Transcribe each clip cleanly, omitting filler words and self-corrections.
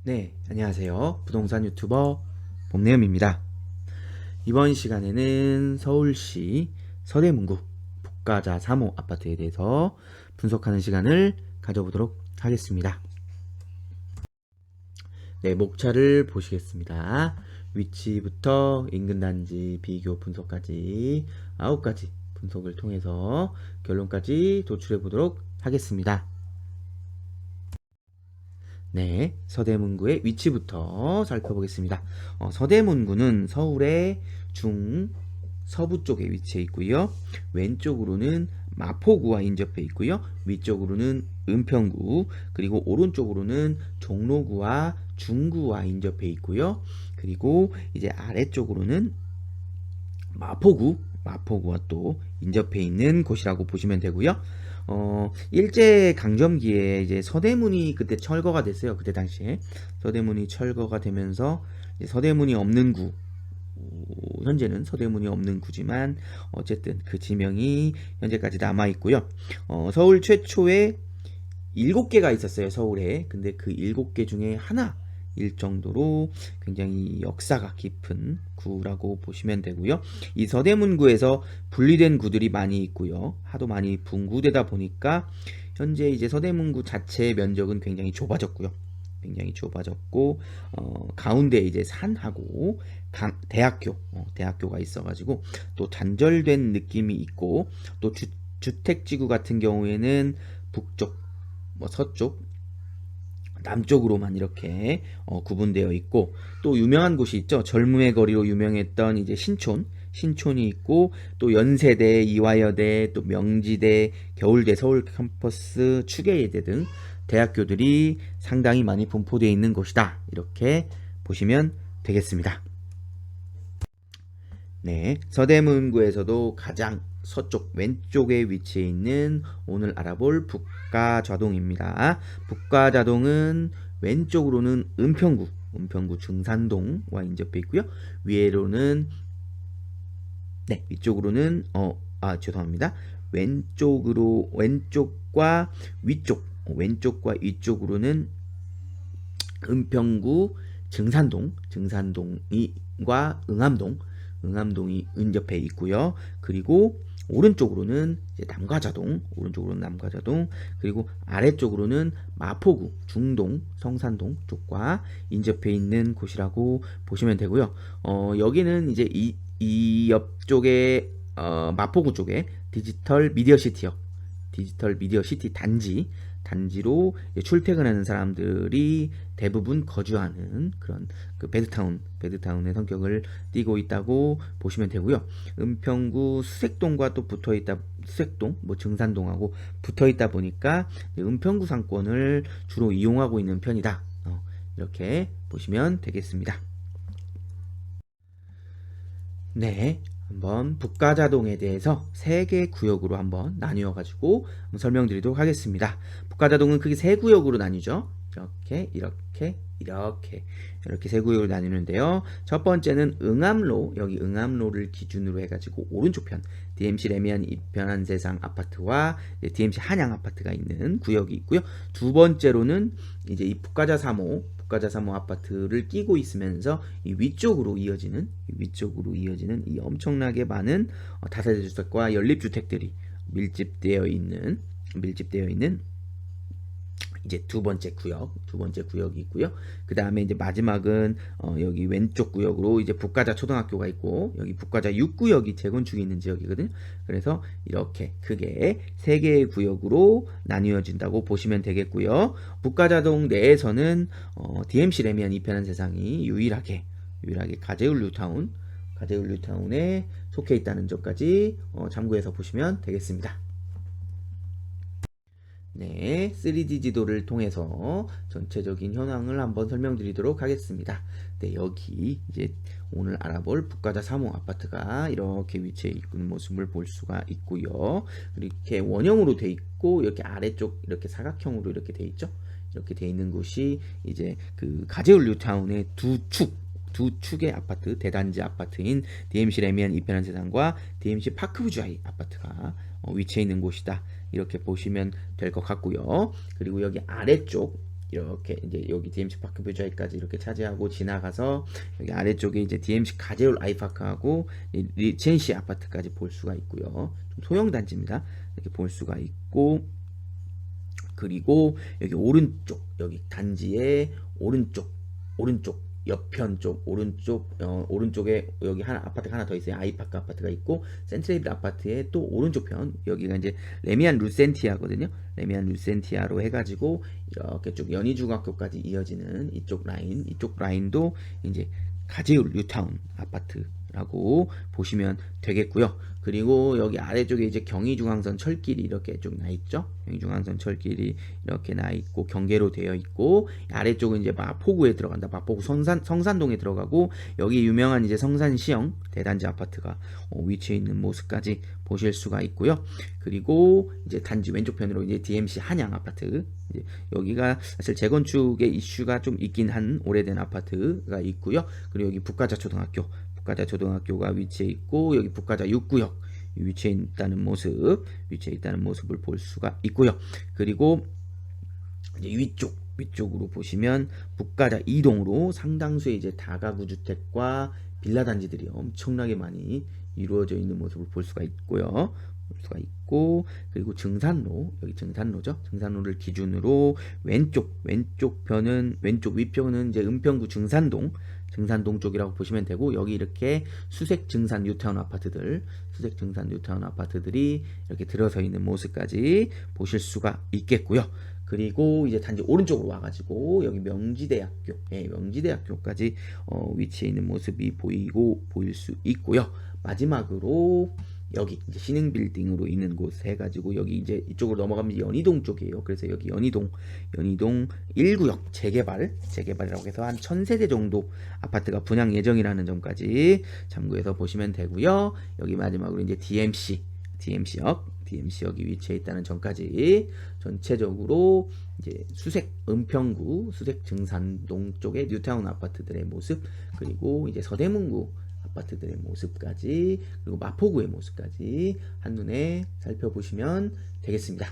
네, 안녕하세요. 부동산 유튜버 봄내음입니다. 이번 시간에는 서울시 서대문구 북가자 3호 아파트에 대해서 분석하는 시간을 가져보도록 하겠습니다. 네, 목차를 보시겠습니다. 위치부터 인근 단지 비교 분석까지 9가지 분석을 통해서 결론까지 도출해 보도록 하겠습니다. 네, 서대문구의 위치부터 살펴보겠습니다. 서대문구는 서울의 서부 쪽에 위치해 있고요. 왼쪽으로는 마포구와 인접해 있고요. 위쪽으로는 은평구, 그리고 오른쪽으로는 종로구와 중구와 인접해 있고요. 그리고 이제 아래쪽으로는 마포구와 또 인접해 있는 곳이라고 보시면 되고요. 일제 강점기에 이제 서대문이 그때 철거가 됐어요. 그때 당시에 서대문이 철거가 되면서 이제 서대문이 없는 구, 현재는 서대문이 없는 구지만 어쨌든 그 지명이 현재까지 남아 있고요. 서울 최초의 7개가 있었어요, 서울에. 근데 그 7개 중에 하나일 정도로 굉장히 역사가 깊은 구라고 보시면 되고요. 이 서대문구에서 분리된 구들이 많이 있고요. 하도 많이 분구되다 보니까 현재 이제 서대문구 자체의 면적은 굉장히 좁아졌고요. 굉장히 좁아졌고 가운데 이제 산하고 대학교가 있어가지고 또 단절된 느낌이 있고 또 주택지구 같은 경우에는 북쪽 서쪽, 남쪽으로만 이렇게 구분되어 있고 또 유명한 곳이 있죠. 젊음의 거리로 유명했던 이제 신촌이 있고 또 연세대, 이화여대, 또 명지대, 겨울대, 서울 캠퍼스, 추계예대 등 대학교들이 상당히 많이 분포되어 있는 곳이다. 이렇게 보시면 되겠습니다. 네, 서대문구에서도 가장 서쪽 왼쪽에 위치해 있는 오늘 알아볼 북가좌동입니다. 북가좌동은 왼쪽으로는 은평구 중산동과 인접해 있고요. 위쪽으로는 죄송합니다. 왼쪽과 위쪽으로는 은평구 증산동과 응암동이 인접해 있고요. 그리고 오른쪽으로는 이제 남가자동, 그리고 아래쪽으로는 마포구, 중동, 성산동 쪽과 인접해 있는 곳이라고 보시면 되고요. 여기는 이제 이 옆쪽에 마포구 쪽에 디지털 미디어 시티 단지로 출퇴근하는 사람들이 대부분 거주하는 그런 그 베드타운의 성격을 띠고 있다고 보시면 되고요. 은평구 수색동과 또 수색동, 증산동하고 붙어 있다 보니까 은평구 상권을 주로 이용하고 있는 편이다. 이렇게 보시면 되겠습니다. 네, 한번 북가자동에 대해서 3개 구역으로 한번 나뉘어 가지고 설명드리도록 하겠습니다. 북가자동은 크게 3구역으로 나뉘죠. 이렇게 3구역으로 나뉘는데요. 첫 번째는 여기 응암로를 기준으로 해가지고 오른쪽 편 DMC 레미안 이편한 세상 아파트와 DMC 한양 아파트가 있는 구역이 있고요. 두 번째로는 이제 이 북가자 3호 아파트를 끼고 있으면서 이 위쪽으로 이어지는 이 엄청나게 많은 다세대 주택과 연립주택들이 밀집되어 있는 이제 두 번째 구역이 있고요. 그 다음에 이제 마지막은 여기 왼쪽 구역으로 이제 북가자 초등학교가 있고 여기 북가자 6구역이 재건축이 있는 지역이거든요. 그래서 이렇게 크게 3개의 구역으로 나뉘어진다고 보시면 되겠고요. 북가자동 내에서는 DMC 레미안 이편한 세상이 유일하게 가제울 뉴타운에 속해 있다는 점까지 참고해서 보시면 되겠습니다. 네, 3D 지도를 통해서 전체적인 현황을 한번 설명드리도록 하겠습니다. 네, 여기 이제 오늘 알아볼 북가자 3호 아파트가 이렇게 위치해 있는 모습을 볼 수가 있고요. 이렇게 원형으로 돼 있고 이렇게 아래쪽 이렇게 사각형으로 이렇게 돼 있죠. 이렇게 돼 있는 곳이 이제 그 가제울 뉴타운의 두 축의 아파트, 대단지 아파트인 DMC 레미안 이편한 세상과 DMC 파크부주아이 아파트가 위치해 있는 곳이다. 이렇게 보시면 될 것 같고요. 그리고 여기 아래쪽 이렇게 이제 여기 DMC 파크 뷰자이까지 이렇게 차지하고 지나가서 여기 아래쪽에 이제 DMC 가제울 아이파크하고 리첸시 아파트까지 볼 수가 있고요. 좀 소형 단지입니다. 이렇게 볼 수가 있고, 그리고 여기 오른쪽, 여기 단지의 오른쪽 옆편 쪽 오른쪽에 여기 하나 아파트가 하나 더 있어요. 아이파크 아파트가 있고, 센트레이블 아파트의 또 오른쪽 편, 여기가 이제 레미안 루센티아거든요. 레미안 루센티아로 해가지고 이렇게 쭉 연희중학교까지 이어지는 이쪽 라인도 이제 가제울 뉴타운 아파트라고 보시면 되겠고요. 그리고 여기 아래쪽에 이제 경의중앙선 철길이 이렇게 쭉 나 있죠. 경의중앙선 철길이 이렇게 나 있고 경계로 되어 있고, 아래쪽은 이제 마포구에 들어간다. 마포구 성산동에 들어가고, 여기 유명한 이제 성산시형 대단지 아파트가 위치해 있는 모습까지 보실 수가 있고요. 그리고 이제 단지 왼쪽편으로 이제 DMC 한양 아파트, 이제 여기가 사실 재건축의 이슈가 좀 있긴 한 오래된 아파트가 있고요. 그리고 여기 북가자 초등학교가 위치해 있고, 여기 북가자 6구역 위치해 있다는 모습을 볼 수가 있고요. 그리고 이제 위쪽으로 보시면 북가자 2동으로 상당수의 이제 다가구 주택과 빌라 단지들이 엄청나게 많이 이루어져 있는 모습을 볼 수가 있고요. 그리고 여기 증산로죠. 증산로를 기준으로 왼쪽 위편은 이제 은평구 증산동 쪽이라고 보시면 되고, 여기 이렇게 수색 증산 뉴타운 아파트들이 이렇게 들어서 있는 모습까지 보실 수가 있겠고요. 그리고 이제 단지 오른쪽으로 와가지고 여기 명지대학교까지 위치해 있는 모습이 보일 수 있고요. 마지막으로 여기 이제 신흥 빌딩으로 있는 곳 해가지고, 여기 이제 이쪽으로 넘어가면 연희동 쪽이에요. 그래서 여기 연희동 1구역 재개발이라고 해서 한 1000세대 정도 아파트가 분양 예정이라는 점까지 참고해서 보시면 되고요. 여기 마지막으로 이제 DMC역이 위치해 있다는 점까지 전체적으로 이제 은평구 수색 증산동 쪽의 뉴타운 아파트들의 모습, 그리고 이제 서대문구 아파트들의 모습까지, 그리고 마포구의 모습까지 한눈에 살펴보시면 되겠습니다.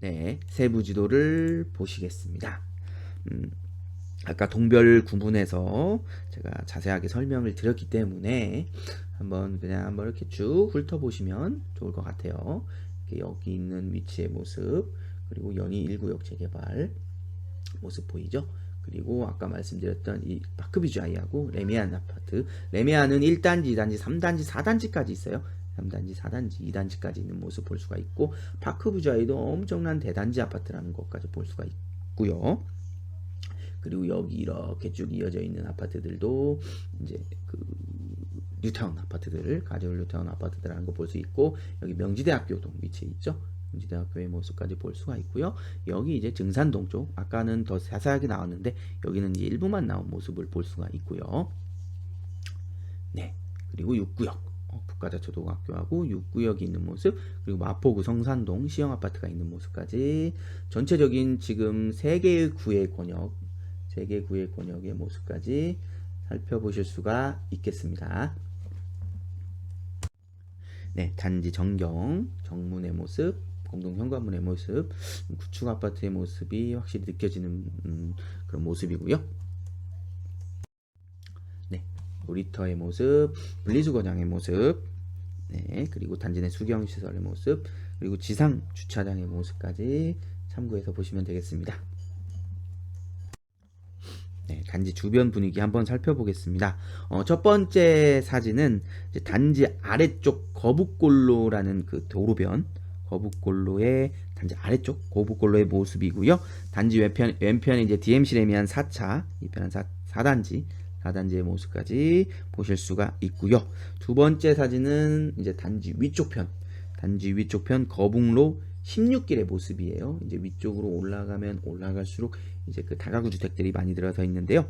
네, 세부 지도를 보시겠습니다. 아까 동별 구분해서 제가 자세하게 설명을 드렸기 때문에 한번 이렇게 쭉 훑어보시면 좋을 것 같아요. 여기 있는 위치의 모습, 그리고 연희 1구역 재개발 모습 보이죠? 그리고 아까 말씀드렸던 이 파크뷰자이하고 레미안 아파트, 레미안은 1단지, 2단지, 3단지, 4단지까지 있어요. 3단지, 4단지, 2단지까지 있는 모습 볼 수가 있고, 파크뷰자이도 엄청난 대단지 아파트라는 것까지 볼 수가 있고요. 그리고 여기 이렇게 쭉 이어져 있는 아파트들도 이제 그 뉴타운 아파트들, 가제울 뉴타운 아파트들이라는 거 볼 수 있고, 여기 명지대학교도 위치해 있죠. 명지대학교의 모습까지 볼 수가 있고요. 여기 이제 증산동 쪽, 아까는 더 자세하게 나왔는데 여기는 이제 일부만 나온 모습을 볼 수가 있고요. 네, 그리고 6구역, 북가자 초등학교하고 6구역이 있는 모습, 그리고 마포구 성산동 시형 아파트가 있는 모습까지 전체적인 지금 3개의 구의 권역의 모습까지 살펴보실 수가 있겠습니다. 네, 단지 정문의 모습, 공동 현관문의 모습, 구축 아파트의 모습이 확실히 느껴지는 그런 모습이고요. 네, 놀이터의 모습, 분리수거장의 모습, 네, 그리고 단지 내 수경시설의 모습, 그리고 지상 주차장의 모습까지 참고해서 보시면 되겠습니다. 네, 단지 주변 분위기 한번 살펴보겠습니다. 첫 번째 사진은 이제 단지 아래쪽 거북골로라는 그 거북골로의 단지 아래쪽 거북골로의 모습이고요. 단지 왼편에 이제 DMC 레미안 4차, 이편은 4단지의 모습까지 보실 수가 있고요. 두 번째 사진은 이제 단지 위쪽 편 거북로 16길의 모습이에요. 이제 위쪽으로 올라가면 올라갈수록 이제 그 다가구 주택들이 많이 들어서 있는데요.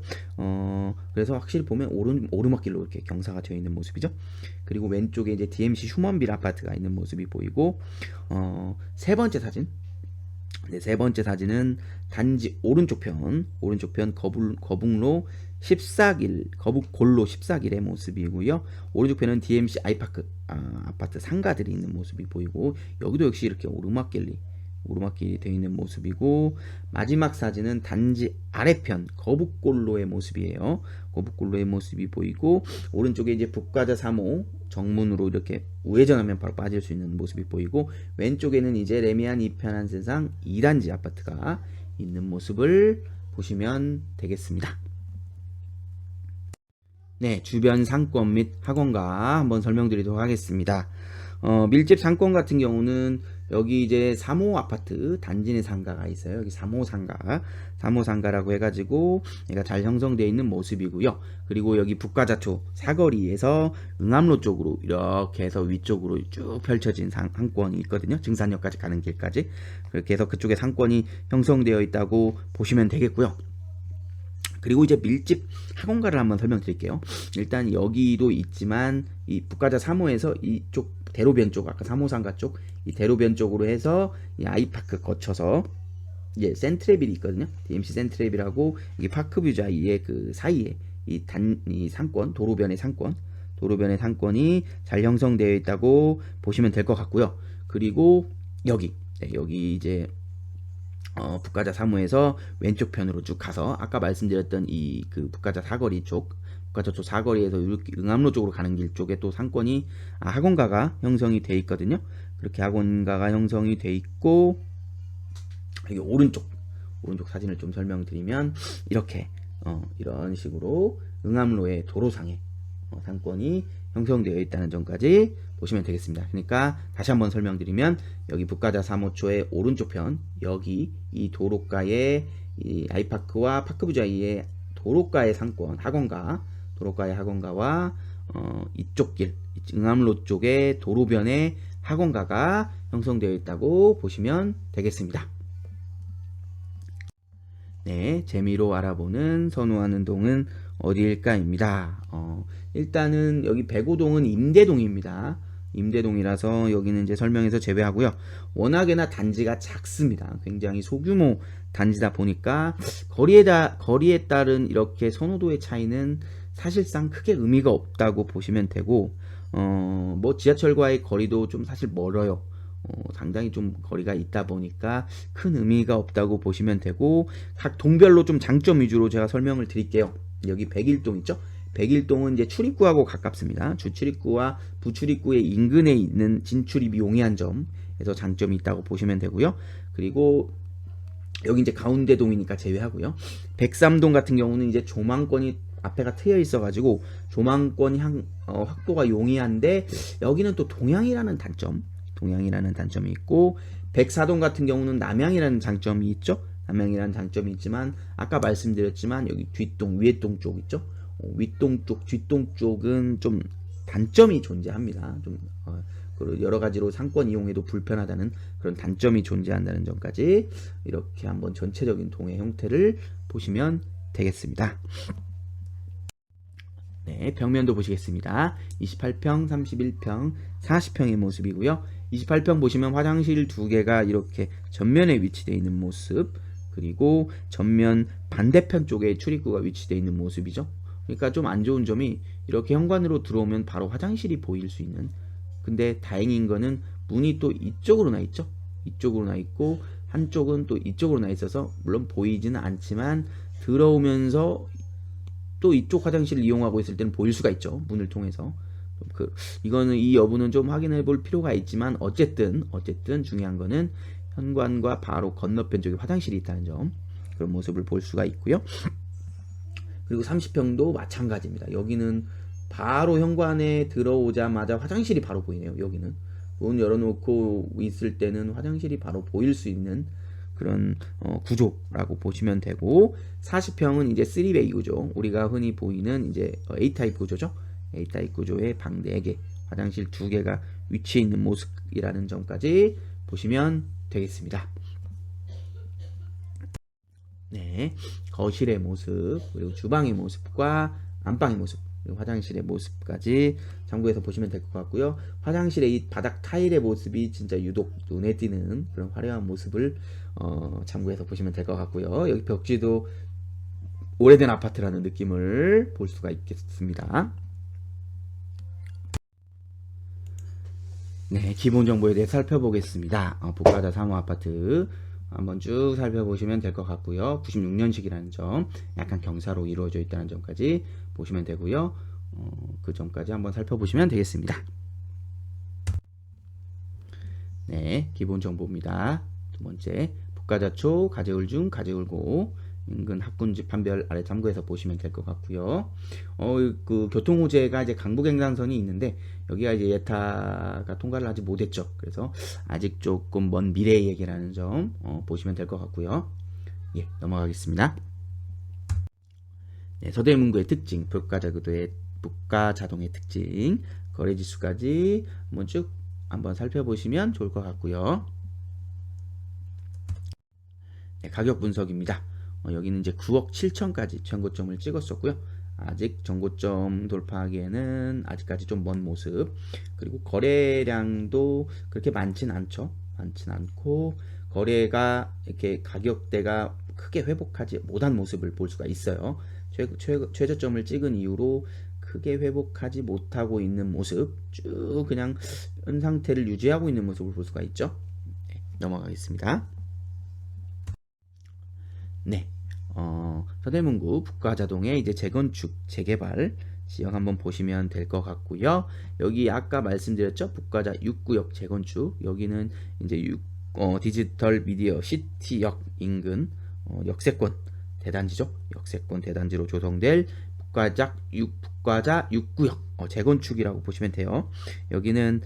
그래서 확실히 보면 오르막길로 이렇게 경사가 되어 있는 모습이죠. 그리고 왼쪽에 이제 DMC 휴먼빌 아파트가 있는 모습이 보이고, 세 번째 사진은 단지 오른쪽 편 거북로 14골로 14길의 모습이고요. 오른쪽 편은 DMC 아이파크 아파트 상가들이 있는 모습이 보이고, 여기도 역시 이렇게 오르막길이 오르막길이 되어 있는 모습이고, 마지막 사진은 단지 아래편 거북골로의 모습이에요. 거북골로의 모습이 보이고, 오른쪽에 이제 북가자 3호 정문으로 이렇게 우회전하면 바로 빠질 수 있는 모습이 보이고, 왼쪽에는 이제 레미안 이편한 세상 2단지 아파트가 있는 모습을 보시면 되겠습니다. 네, 주변 상권 및 학원가 한번 설명드리도록 하겠습니다. 밀집 상권 같은 경우는 여기 이제 3호 아파트 단지 내 상가가 있어요. 여기 3호 상가, 3호 상가라고 해가지고 얘가 잘 형성되어 있는 모습이고요. 그리고 여기 북가자투 사거리에서 응암로 쪽으로 이렇게 해서 위쪽으로 쭉 펼쳐진 상권이 있거든요. 증산역까지 가는 길까지. 그렇게 해서 그쪽에 상권이 형성되어 있다고 보시면 되겠고요. 그리고 이제 밀집 학원가를 한번 설명드릴게요. 일단 여기도 있지만 이 북가자 3호에서 이쪽 대로변 쪽, 아까 3호 상가 쪽, 이 대로변 쪽으로 해서 이 아이파크 거쳐서 이제 센트레빌이 있거든요. DMC 센트레빌하고 이 파크뷰자이의 그 사이에 이 상권, 도로변의 상권이 잘 형성되어 있다고 보시면 될 것 같고요. 그리고 여기 이제 북가자 3호에서 왼쪽 편으로 쭉 가서 아까 말씀드렸던 이 그 북가자 사거리 쪽, 북가자 쪽 사거리에서 이렇게 응암로 쪽으로 가는 길 쪽에 또 상권이 학원가가 형성이 돼 있거든요. 그렇게 학원가가 형성이 돼 있고, 여기 오른쪽 사진을 좀 설명드리면 이렇게 이런 식으로 응암로의 도로상에 상권이 형성되어 있다는 점까지 보시면 되겠습니다. 그러니까 다시 한번 설명드리면 여기 북가자 3호초의 오른쪽 편, 여기 이 도로가의 이 아이파크와 파크부자이의 도로가의 상권 도로가의 학원가와 이쪽 길 응암로 쪽의 도로변에 학원가가 형성되어 있다고 보시면 되겠습니다. 네, 재미로 알아보는 선호하는 동은 어디일까입니다. 일단은 여기 백오동은 임대동입니다. 임대동이라서 여기는 이제 설명에서 제외하고요. 워낙에나 단지가 작습니다. 굉장히 소규모 단지다 보니까 거리에 따른 이렇게 선호도의 차이는 사실상 크게 의미가 없다고 보시면 되고, 뭐 지하철과의 거리도 좀 사실 멀어요. 상당히 좀 거리가 있다 보니까 큰 의미가 없다고 보시면 되고, 각 동별로 좀 장점 위주로 제가 설명을 드릴게요. 여기 백일동 있죠? 백일동은 이제 출입구하고 가깝습니다. 주출입구와 부출입구의 인근에 있는 진출입이 용이한 점에서 장점이 있다고 보시면 되고요. 그리고 여기 이제 가운데동이니까 제외하고요. 백삼동 같은 경우는 이제 조망권이 앞에가 트여 있어가지고 조망권이 확보가 용이한데, 여기는 또 동향이라는 단점이 있고, 백사동 같은 경우는 남향이라는 장점이 있죠. 남향이라는 장점이 있지만 아까 말씀드렸지만 여기 뒷동, 위에동 쪽 있죠. 윗동 쪽, 뒷동 쪽은 좀 단점이 존재합니다. 좀 여러 가지로 상권 이용에도 불편하다는 그런 단점이 존재한다는 점까지 이렇게 한번 전체적인 동의 형태를 보시면 되겠습니다. 네, 벽면도 보시겠습니다. 28평, 31평, 40평의 모습이고요. 28평 보시면 화장실 두 개가 이렇게 전면에 위치되어 있는 모습, 그리고 전면 반대편 쪽에 출입구가 위치되어 있는 모습이죠. 그러니까 좀 안 좋은 점이 이렇게 현관으로 들어오면 바로 화장실이 보일 수 있는, 근데 다행인 거는 문이 또 이쪽으로 나 있죠. 이쪽으로 나 있고 한쪽은 또 이쪽으로 나 있어서 물론 보이지는 않지만 들어오면서 또 이쪽 화장실을 이용하고 있을 때는 보일 수가 있죠. 문을 통해서. 이거는 이 여부는 좀 확인해 볼 필요가 있지만 어쨌든 중요한 거는 현관과 바로 건너편 쪽에 화장실이 있다는 점, 그런 모습을 볼 수가 있고요. 그리고 30평도 마찬가지입니다. 여기는 바로 현관에 들어오자마자 화장실이 바로 보이네요. 여기는 문 열어놓고 있을 때는 화장실이 바로 보일 수 있는 그런 구조라고 보시면 되고, 40평은 이제 3베이 구조, 우리가 흔히 보이는 이제 A타입 구조죠. A타입 구조의 방 4개, 화장실 2개가 위치해 있는 모습이라는 점까지 보시면 되겠습니다. 네, 거실의 모습, 그리고 주방의 모습과 안방의 모습, 그리고 화장실의 모습까지 참고해서 보시면 될 것 같고요. 화장실의 이 바닥 타일의 모습이 진짜 유독 눈에 띄는 그런 화려한 모습을 참고해서 보시면 될 것 같고요. 여기 벽지도 오래된 아파트라는 느낌을 볼 수가 있겠습니다. 네, 기본 정보에 대해 살펴보겠습니다. 북가자 3호 아파트 한번 쭉 살펴보시면 될 것 같고요. 96년식이라는 점, 약간 경사로 이루어져 있다는 점까지 보시면 되고요. 그 점까지 한번 살펴보시면 되겠습니다. 네, 기본 정보입니다. 두 번째, 북가자초, 가재울중, 가재울고 인근 학군지 판별 아래 참고해서 보시면 될 것 같고요. 그 교통호재가 이제 강북횡단선이 있는데 여기가 이제 예타가 통과를 하지 못했죠. 그래서 아직 조금 먼 미래의 얘기라는 점 보시면 될 것 같고요. 예, 넘어가겠습니다. 네, 서대문구의 특징, 북가자동의 특징, 거래지수까지 한번 쭉 한번 살펴보시면 좋을 것 같고요. 네, 가격 분석입니다. 여기는 이제 9억 7천까지 전고점을 찍었었고요. 아직 전고점 돌파하기에는 아직까지 좀 먼 모습. 그리고 거래량도 그렇게 많진 않죠. 많진 않고 거래가 이렇게 가격대가 크게 회복하지 못한 모습을 볼 수가 있어요. 최저점을 찍은 이후로 크게 회복하지 못하고 있는 모습, 쭉 그냥 현 상태를 유지하고 있는 모습을 볼 수가 있죠. 네, 넘어가겠습니다. 네, 서대문구 북가자동의 이제 재건축, 재개발 지역 한번 보시면 될 것 같고요. 여기 아까 말씀드렸죠, 북가자 6구역 재건축. 여기는 이제 디지털 미디어 시티역 인근 역세권 대단지죠. 역세권 대단지로 조성될 북가자 6구역 재건축이라고 보시면 돼요. 여기는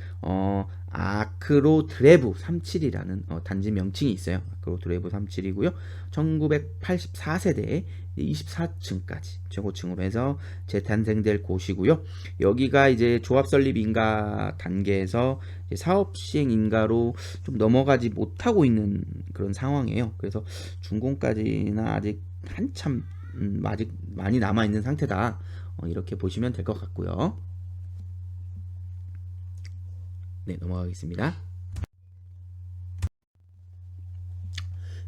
아크로 드레브 37이라는 단지 명칭이 있어요. 아크로 드레브 37이고요. 1984세대 24층까지 최고층으로 해서 재탄생될 곳이고요. 여기가 이제 조합 설립 인가 단계에서 사업 시행 인가로 좀 넘어가지 못하고 있는 그런 상황이에요. 그래서 준공까지는 아직 한참 아직 많이 남아 있는 상태다. 이렇게 보시면 될 것 같고요. 네, 넘어가겠습니다.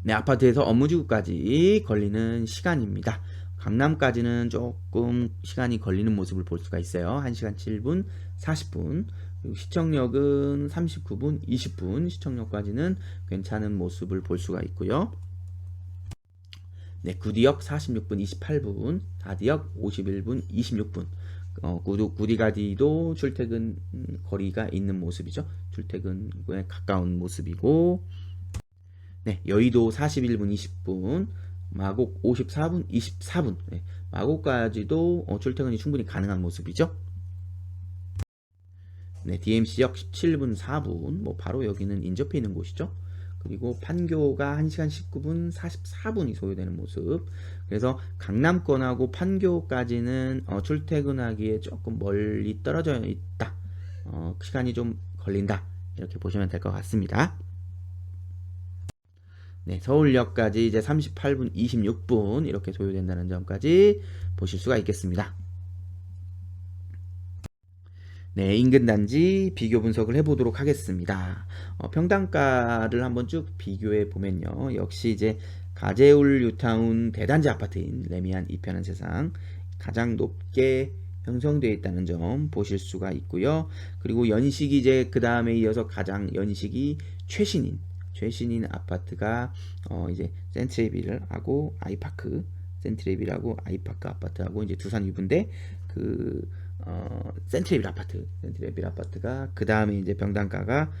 네, 아파트에서 업무지구까지 걸리는 시간입니다. 강남까지는 조금 시간이 걸리는 모습을 볼 수가 있어요. 1시간 7분 40분. 그리고 시청역은 39분 20분. 시청역까지는 괜찮은 모습을 볼 수가 있고요. 네, 9디역 46분 28분, 4디역 51분 26분. 구디가디도 출퇴근 거리가 있는 모습이죠. 출퇴근에 가까운 모습이고, 네, 여의도 41분 20분, 마곡 54분 24분. 네, 마곡까지도 출퇴근이 충분히 가능한 모습이죠. 네, DMC역 17분 4분, 뭐 바로 여기는 인접해 있는 곳이죠. 그리고 판교가 1시간 19분 44분이 소요되는 모습. 그래서 강남권하고 판교까지는 출퇴근하기에 조금 멀리 떨어져 있다. 시간이 좀 걸린다. 이렇게 보시면 될 것 같습니다. 네, 서울역까지 이제 38분 26분 이렇게 소요된다는 점까지 보실 수가 있겠습니다. 네, 인근 단지 비교 분석을 해보도록 하겠습니다. 평당가를 한번 쭉 비교해 보면요. 역시 이제 가재울 뉴타운 대단지 아파트인 레미안 이편한 세상 가장 높게 형성되어 있다는 점 보실 수가 있고요. 그리고 연식이 이제 그 다음에 이어서 가장 연식이 최신인 아파트가 이제 센트레빌하고 아이파크, 센트레빌하고 아이파크 아파트하고 이제 두산 위브인데 센트레빌 아파트가 그 다음에 이제 평당가가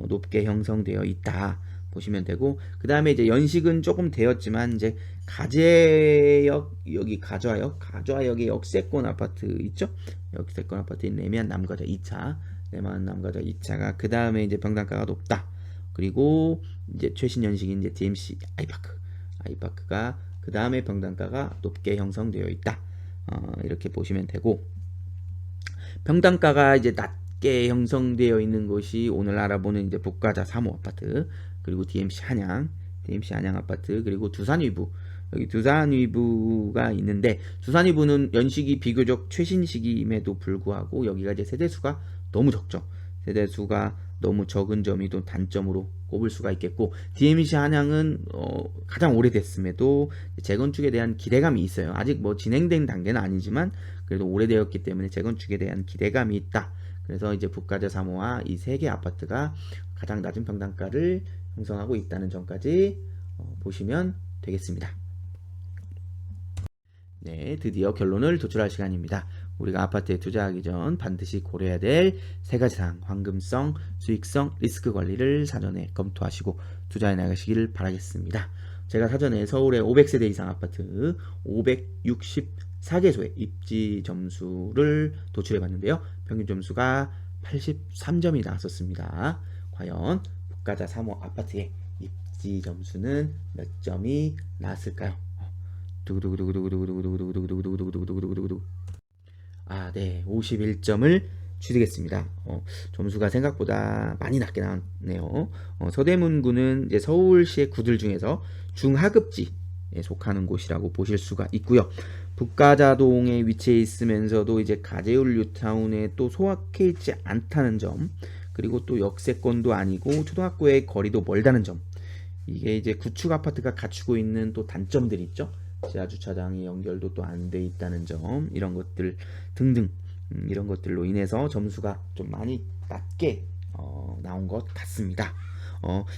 높게 형성되어 있다 보시면 되고, 그 다음에 이제 연식은 조금 되었지만 이제 가재역 여기 가좌역의 역세권 아파트 있죠. 역세권 아파트인 레미안 남가좌 2차가 그 다음에 이제 평당가가 높다. 그리고 이제 최신 연식인 이제 DMC 아이파크가 그 다음에 평당가가 높게 형성되어 있다. 이렇게 보시면 되고, 평당가가 이제 낮게 형성되어 있는 것이 오늘 알아보는 이제 북가자 3호 아파트, 그리고 DMC 한양 아파트, 그리고 두산 위브. 여기 두산 위브가 있는데, 두산 위브는 연식이 비교적 최신식임에도 불구하고 여기가 이제 세대수가 너무 적죠. 세대수가 너무 적은 점이 또 단점으로 꼽을 수가 있겠고, DMC 한양은 가장 오래됐음에도 재건축에 대한 기대감이 있어요. 아직 뭐 진행된 단계는 아니지만 그래도 오래되었기 때문에 재건축에 대한 기대감이 있다. 그래서 이제 북가자 3호와 이 세 개 아파트가 가장 낮은 평당가를 형성하고 있다는 점까지 보시면 되겠습니다. 네, 드디어 결론을 도출할 시간입니다. 우리가 아파트에 투자하기 전 반드시 고려해야 될 세 가지 사항, 황금성, 수익성, 리스크 관리를 사전에 검토하시고 투자해 나가시길 바라겠습니다. 제가 사전에 서울의 500세대 이상 아파트 564개소의 입지 점수를 도출해 봤는데요. 평균 점수가 83점이 나왔었습니다. 과연 북가자 3호 아파트의 입지 점수는 몇 점이 나왔을까요? 두구두구두구두구두구두구두구두구두구두구두구두구두구두구. 아, 네, 51점을 취득했습니다. 점수가 생각보다 많이 낮게 나왔네요. 서대문구는 이제 서울시의 구들 중에서 중하급지에 속하는 곳이라고 보실 수가 있고요. 북가자동에 위치해 있으면서도 이제 가재울 뉴타운에 또 소확해 있지 않다는 점, 그리고 또 역세권도 아니고 초등학교의 거리도 멀다는 점, 이게 이제 구축 아파트가 갖추고 있는 또 단점들이 있죠. 지하 주차장이 연결도 또 안 돼 있다는 점, 이런 것들 등등, 이런 것들로 인해서 점수가 좀 많이 낮게 나온 것 같습니다.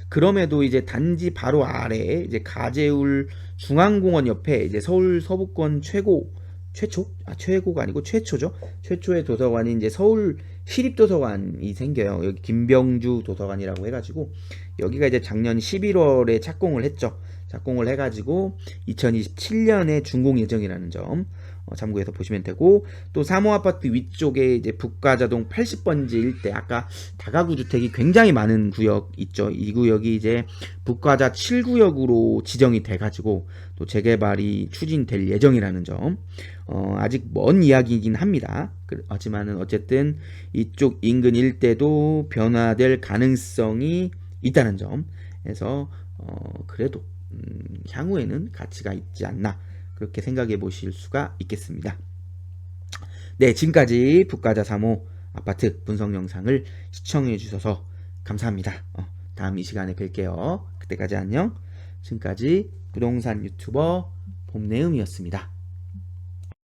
그럼에도 이제 단지 바로 아래 이제 가재울 중앙공원 옆에 이제 서울 서부권 최초가 아니고 최초죠. 최초의 도서관이 이제 서울 시립도서관이 생겨요. 여기 김병주 도서관이라고 해가지고 여기가 이제 작년 11월에 착공을 했죠. 착공을 해가지고 2027년에 준공 예정이라는 점 참고해서 보시면 되고, 또 3호 아파트 위쪽에 이제 북가자동 80번지 일대, 아까 다가구 주택이 굉장히 많은 구역 있죠. 이 구역이 이제 북가자 7구역으로 지정이 돼가지고 또 재개발이 추진될 예정이라는 점, 아직 먼 이야기이긴 합니다. 하지만은 어쨌든 이쪽 인근 일대도 변화될 가능성이 있다는 점에서 그래도 향후에는 가치가 있지 않나, 그렇게 생각해 보실 수가 있겠습니다. 네, 지금까지 북가자 3호 아파트 분석 영상을 시청해 주셔서 감사합니다. 다음 이 시간에 뵐게요. 그때까지 안녕. 지금까지 부동산 유튜버 봄내음이었습니다.